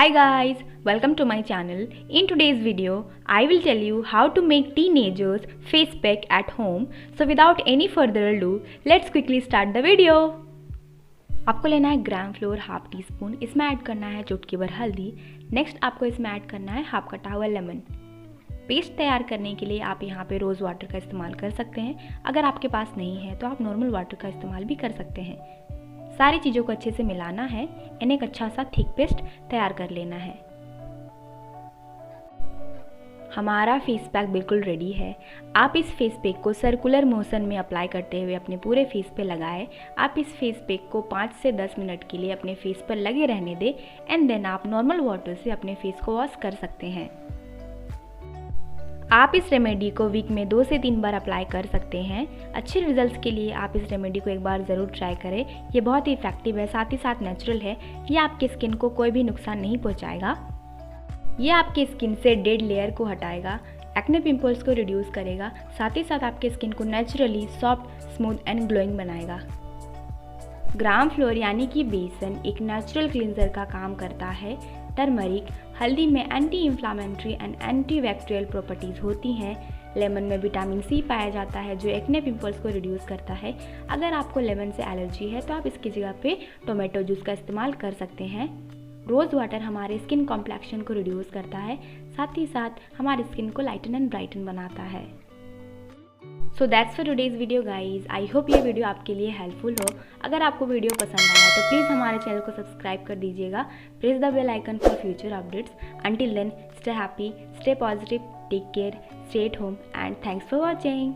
Hi guys, welcome to my channel. In today's video, I will tell you how to make teenagers face pack at home. So without any further ado, let's quickly start the video. आपको लेना है ग्राम floor half tea spoon, इसमें add करना है चुटकी भर हल्दी। Next आपको इसमें ऐड करना है हाफ कटा हुआ लेमन। पेस्ट तैयार करने के लिए आप यहाँ पे रोज़ वाटर का इस्तेमाल कर सकते हैं। अगर आपके पास नहीं है तो आप नॉर्मल वाटर का इस्तेमाल भी कर सकते हैं। सारी चीज़ों को अच्छे से मिलाना है एंड एक अच्छा सा थिक पेस्ट तैयार कर लेना है। हमारा फेस पैक बिल्कुल रेडी है। आप इस फेस पैक को सर्कुलर मोशन में अप्लाई करते हुए अपने पूरे फेस पे लगाएं। आप इस फेस पैक को 5 से 10 मिनट के लिए अपने फेस पर लगे रहने दें एंड देन आप नॉर्मल वाटर से अपने फेस को वॉश कर सकते हैं। आप इस रेमेडी को वीक में 2 से 3 बार अप्लाई कर सकते हैं। अच्छे रिजल्ट्स के लिए आप इस रेमेडी को एक बार ज़रूर ट्राई करें। ये बहुत ही इफेक्टिव है, साथ ही साथ नेचुरल है। ये आपकी स्किन को कोई भी नुकसान नहीं पहुंचाएगा। ये आपकी स्किन से डेड लेयर को हटाएगा, एक्ने पिंपल्स को रिड्यूस करेगा, साथ ही साथ आपकी स्किन को naturally soft, smooth and glowing बनाएगा। ग्राम फ्लोर यानी कि बेसन एक नेचुरल क्लींजर का काम करता है। टर्मरिक, हल्दी में anti inflammatory and anti bacterial properties होती हैं। लेमन में विटामिन सी पाया जाता है जो एक्ने पिंपल्स को रिड्यूस करता है। अगर आपको लेमन से एलर्जी है तो आप इसकी जगह पे टोमेटो जूस का इस्तेमाल कर सकते हैं। रोज़ वाटर हमारे स्किन कॉम्प्लेक्शन को रिड्यूस करता है, साथ ही साथ हमारी स्किन को लाइटन एंड ब्राइटन बनाता है। So that's for today's video guys. I hope ये वीडियो आपके लिए हेल्पफुल हो। अगर आपको वीडियो पसंद आया तो प्लीज़ हमारे चैनल को सब्सक्राइब कर दीजिएगा। Press the bell icon for future updates. Until then, stay happy, stay positive, take care, stay at home and thanks for watching.